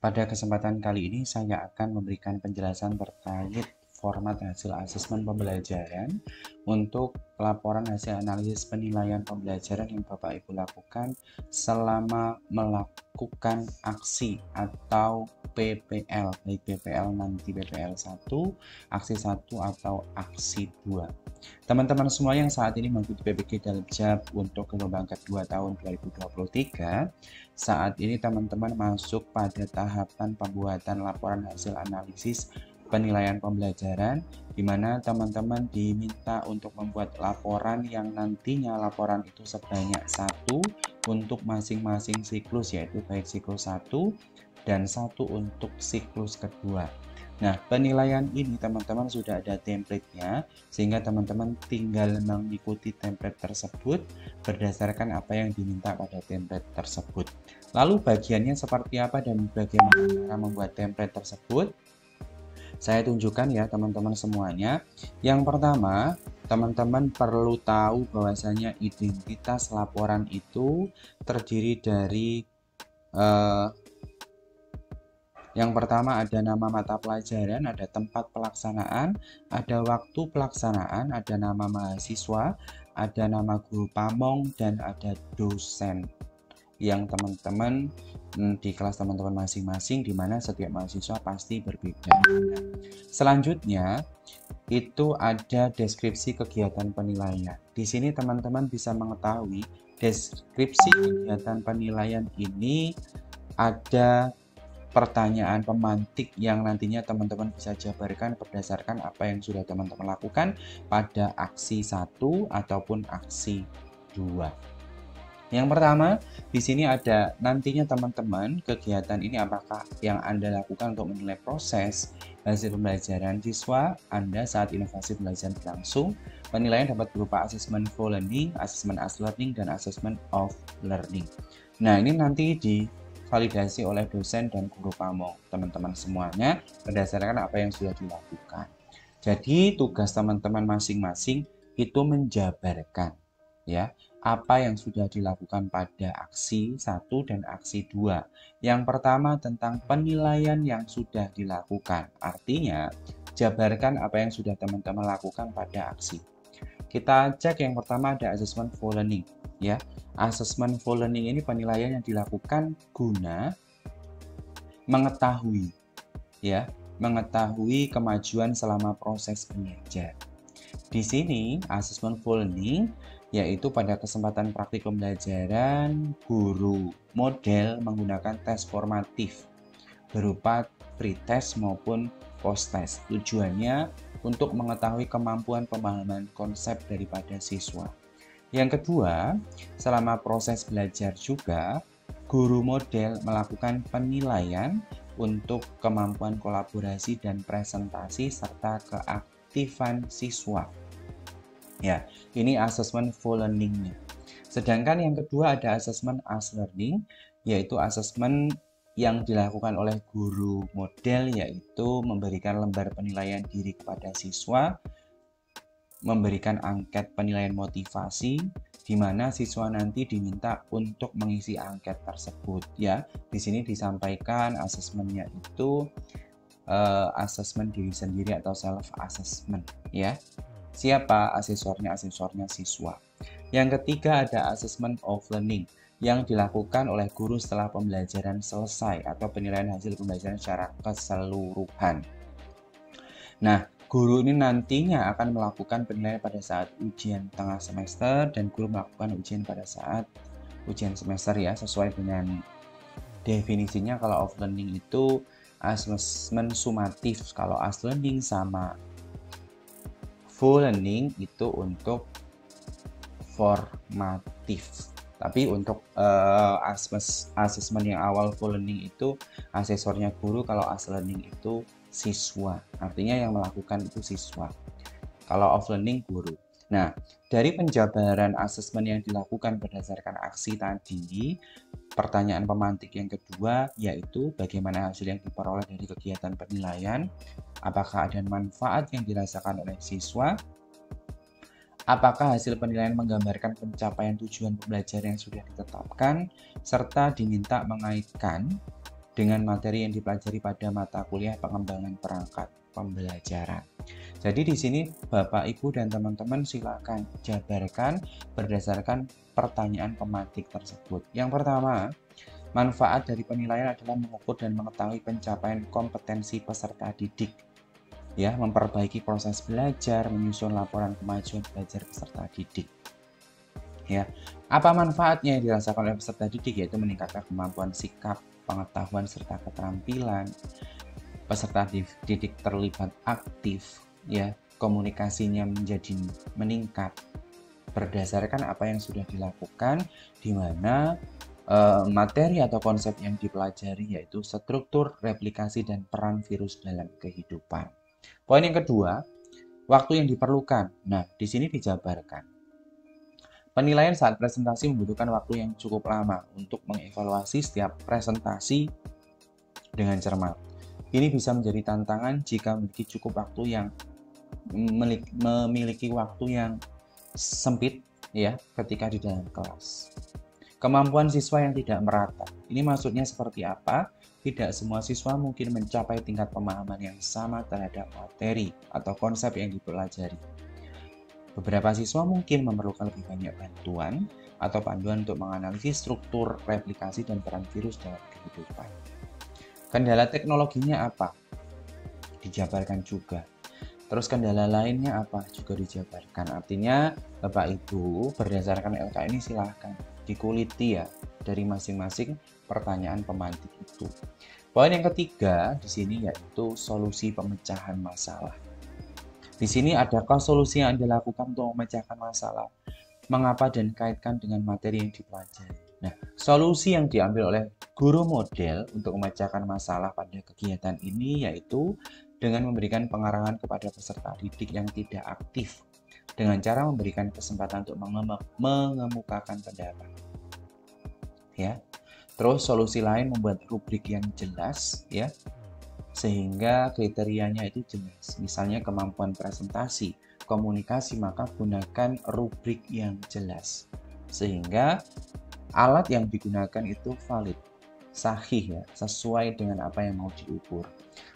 Pada kesempatan kali ini saya akan memberikan penjelasan terkait format hasil asesmen pembelajaran untuk laporan hasil analisis penilaian pembelajaran yang Bapak Ibu lakukan selama melakukan aksi atau PPL, baik PPL nanti PPL 1, aksi 1 atau aksi 2. Teman-teman semua yang saat ini mengikuti PPG Daljab untuk gelombang kedua tahun 2023, saat ini teman-teman masuk pada tahapan pembuatan laporan hasil analisis penilaian pembelajaran, di mana teman-teman diminta untuk membuat laporan yang nantinya laporan itu sebanyak 1 untuk masing-masing siklus, yaitu baik siklus 1 dan 1 untuk siklus kedua. Nah, penilaian ini teman-teman sudah ada template-nya, sehingga teman-teman tinggal mengikuti template tersebut berdasarkan apa yang diminta pada template tersebut. Lalu bagiannya seperti apa dan bagaimana cara membuat template tersebut? Saya tunjukkan ya teman-teman semuanya. Yang pertama, teman-teman perlu tahu bahwasanya identitas laporan itu terdiri dari yang pertama ada nama mata pelajaran, ada tempat pelaksanaan, ada waktu pelaksanaan, ada nama mahasiswa, ada nama guru pamong, dan ada dosen yang teman-teman di kelas teman-teman masing-masing, di mana setiap mahasiswa pasti berbeda. Selanjutnya itu ada deskripsi kegiatan penilaian. Di sini teman-teman bisa mengetahui deskripsi kegiatan penilaian ini ada pertanyaan pemantik yang nantinya teman-teman bisa jabarkan berdasarkan apa yang sudah teman-teman lakukan pada aksi 1 ataupun aksi 2. Yang pertama, di sini ada nantinya teman-teman kegiatan ini apakah yang Anda lakukan untuk menilai proses hasil pembelajaran siswa Anda saat inovasi belajar berlangsung. Penilaian dapat berupa asesmen full learning, asesmen as learning, dan asesmen of learning. Nah, ini nanti divalidasi oleh dosen dan guru pamong teman-teman semuanya berdasarkan apa yang sudah dilakukan. Jadi, tugas teman-teman masing-masing itu menjabarkan ya apa yang sudah dilakukan pada aksi 1 dan aksi 2. Yang pertama tentang penilaian yang sudah dilakukan. Artinya, jabarkan apa yang sudah teman-teman lakukan pada aksi. Kita cek yang pertama ada assessment for learning ya. Assessment for learning ini penilaian yang dilakukan guna mengetahui ya, mengetahui kemajuan selama proses belajar. Di sini assessment for learning yaitu pada kesempatan praktik pembelajaran guru model menggunakan tes formatif berupa pre-test maupun post-test. Tujuannya untuk mengetahui kemampuan pemahaman konsep daripada siswa. Yang kedua, selama proses belajar juga guru model melakukan penilaian untuk kemampuan kolaborasi dan presentasi serta keaktifan siswa. Ya, ini asesmen full learning-nya. Sedangkan yang kedua ada asesmen as learning, yaitu asesmen yang dilakukan oleh guru model, yaitu memberikan lembar penilaian diri kepada siswa, memberikan angket penilaian motivasi, di mana siswa nanti diminta untuk mengisi angket tersebut. Ya, di sini disampaikan asesmennya itu asesmen diri sendiri atau self assessment. Ya. Siapa asesornya? Asesornya siswa. Yang ketiga ada assessment of learning yang dilakukan oleh guru setelah pembelajaran selesai atau penilaian hasil pembelajaran secara keseluruhan. Nah, guru ini nantinya akan melakukan penilaian pada saat ujian tengah semester dan guru melakukan ujian pada saat ujian semester ya, sesuai dengan definisinya. Kalau of learning itu assessment sumatif, kalau as learning sama full learning itu untuk formatif. Tapi untuk asesmen yang awal full learning itu asesornya guru, kalau as learning itu siswa. Artinya yang melakukan itu siswa. Kalau off learning guru. Nah, dari penjabaran asesmen yang dilakukan berdasarkan aksi tadi, pertanyaan pemantik yang kedua yaitu bagaimana hasil yang diperoleh dari kegiatan penilaian, apakah ada manfaat yang dirasakan oleh siswa, apakah hasil penilaian menggambarkan pencapaian tujuan pembelajaran yang sudah ditetapkan, serta diminta mengaitkan dengan materi yang dipelajari pada mata kuliah pengembangan perangkat pembelajaran. Jadi di sini Bapak, Ibu, dan teman-teman silakan jabarkan berdasarkan pertanyaan pematik tersebut. Yang pertama, manfaat dari penilaian adalah mengukur dan mengetahui pencapaian kompetensi peserta didik. Ya, memperbaiki proses belajar, menyusun laporan kemajuan belajar peserta didik. Ya, apa manfaatnya yang dirasakan oleh peserta didik? Yaitu meningkatkan kemampuan sikap, pengetahuan, serta keterampilan. Peserta didik terlibat aktif, ya, komunikasinya menjadi meningkat berdasarkan apa yang sudah dilakukan, di mana materi atau konsep yang dipelajari yaitu struktur, replikasi, dan peran virus dalam kehidupan. Poin yang kedua, waktu yang diperlukan. Nah, di sini dijabarkan. Penilaian saat presentasi membutuhkan waktu yang cukup lama untuk mengevaluasi setiap presentasi dengan cermat. Ini bisa menjadi tantangan jika memiliki waktu yang sempit, ya, ketika di dalam kelas. Kemampuan siswa yang tidak merata. Ini maksudnya seperti apa? Tidak semua siswa mungkin mencapai tingkat pemahaman yang sama terhadap materi atau konsep yang dipelajari. Beberapa siswa mungkin memerlukan lebih banyak bantuan atau panduan untuk menganalisis struktur, replikasi, dan peran virus dalam kehidupan. Kendala teknologinya apa? Dijabarkan juga. Terus kendala lainnya apa? Juga dijabarkan. Artinya Bapak Ibu berdasarkan LK ini silahkan dikuliti ya dari masing-masing pertanyaan pemantik itu. Poin yang ketiga di sini yaitu solusi pemecahan masalah. Di sini adakah solusi yang Anda lakukan untuk memecahkan masalah? Mengapa dan kaitkan dengan materi yang dipelajari? Nah, solusi yang diambil oleh guru model untuk memecahkan masalah pada kegiatan ini yaitu dengan memberikan pengarahan kepada peserta didik yang tidak aktif dengan cara memberikan kesempatan untuk mengemukakan pendapat. Ya. Terus solusi lain membuat rubrik yang jelas, ya, sehingga kriterianya itu jelas. Misalnya kemampuan presentasi, komunikasi, maka gunakan rubrik yang jelas sehingga alat yang digunakan itu valid, sahih, ya, sesuai dengan apa yang mau diukur.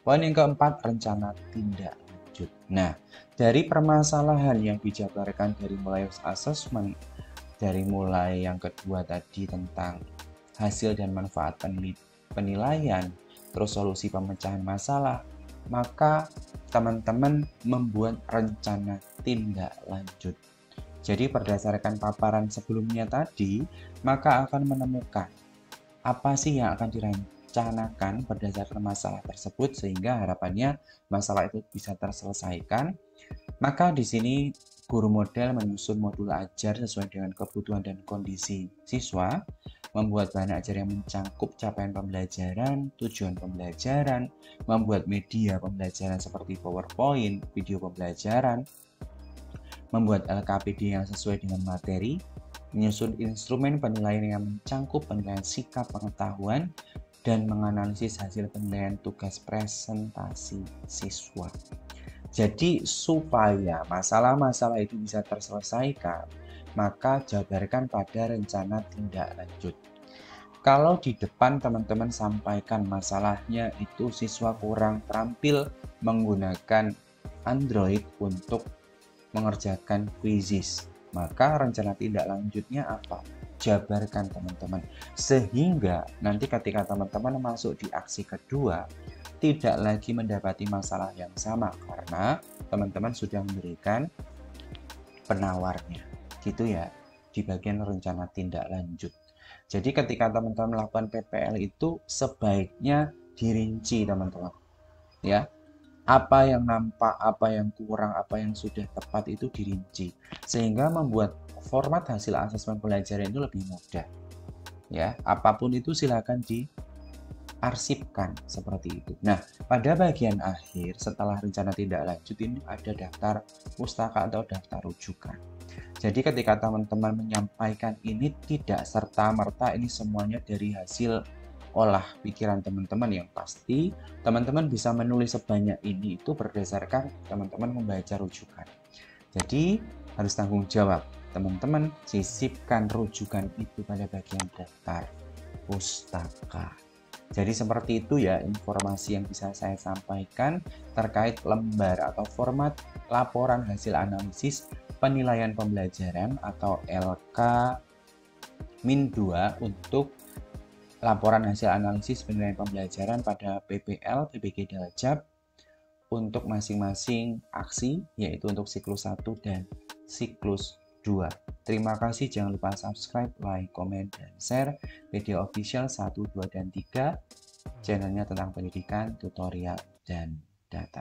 Poin yang keempat, rencana tindak lanjut. Nah, dari permasalahan yang dijabarkan dari mulai asesmen, dari mulai yang kedua tadi tentang hasil dan manfaat penilaian, terus solusi pemecahan masalah, maka teman-teman membuat rencana tindak lanjut. Jadi berdasarkan paparan sebelumnya tadi, maka akan menemukan apa sih yang akan direncanakan berdasarkan masalah tersebut sehingga harapannya masalah itu bisa terselesaikan. Maka di sini guru model menyusun modul ajar sesuai dengan kebutuhan dan kondisi siswa, membuat bahan ajar yang mencakup capaian pembelajaran, tujuan pembelajaran, membuat media pembelajaran seperti PowerPoint, video pembelajaran, membuat LKPD yang sesuai dengan materi, menyusun instrumen penilaian yang mencakup penilaian sikap pengetahuan, dan menganalisis hasil penilaian tugas presentasi siswa. Jadi supaya masalah-masalah itu bisa terselesaikan, maka jabarkan pada rencana tindak lanjut. Kalau di depan teman-teman sampaikan masalahnya itu siswa kurang terampil menggunakan Android untuk mengerjakan quizzes, maka rencana tindak lanjutnya apa? Jabarkan teman-teman, sehingga nanti ketika teman-teman masuk di aksi kedua tidak lagi mendapati masalah yang sama karena teman-teman sudah memberikan penawarnya, gitu ya, di bagian rencana tindak lanjut. Jadi ketika teman-teman melakukan PPL itu sebaiknya dirinci teman-teman, ya. Apa yang nampak, apa yang kurang, apa yang sudah tepat itu dirinci sehingga membuat format hasil asesmen pelajaran itu lebih mudah. Ya, apapun itu silakan diarsipkan seperti itu. Nah, pada bagian akhir setelah rencana tindak lanjut ini ada daftar pustaka atau daftar rujukan. Jadi ketika teman-teman menyampaikan ini tidak serta-merta ini semuanya dari hasil olah pikiran teman-teman, yang pasti teman-teman bisa menulis sebanyak ini itu berdasarkan teman-teman membaca rujukan. Jadi harus tanggung jawab, teman-teman sisipkan rujukan itu pada bagian daftar pustaka. Jadi seperti itu ya informasi yang bisa saya sampaikan terkait lembar atau format laporan hasil analisis penilaian pembelajaran atau LK-2 untuk laporan hasil analisis penilaian pembelajaran pada PPL, PPG Dalajab untuk masing-masing aksi, yaitu untuk siklus 1 dan siklus 2. Terima kasih, jangan lupa subscribe, like, komen, dan share video official 1, 2, dan 3 channelnya tentang pendidikan, tutorial, dan data.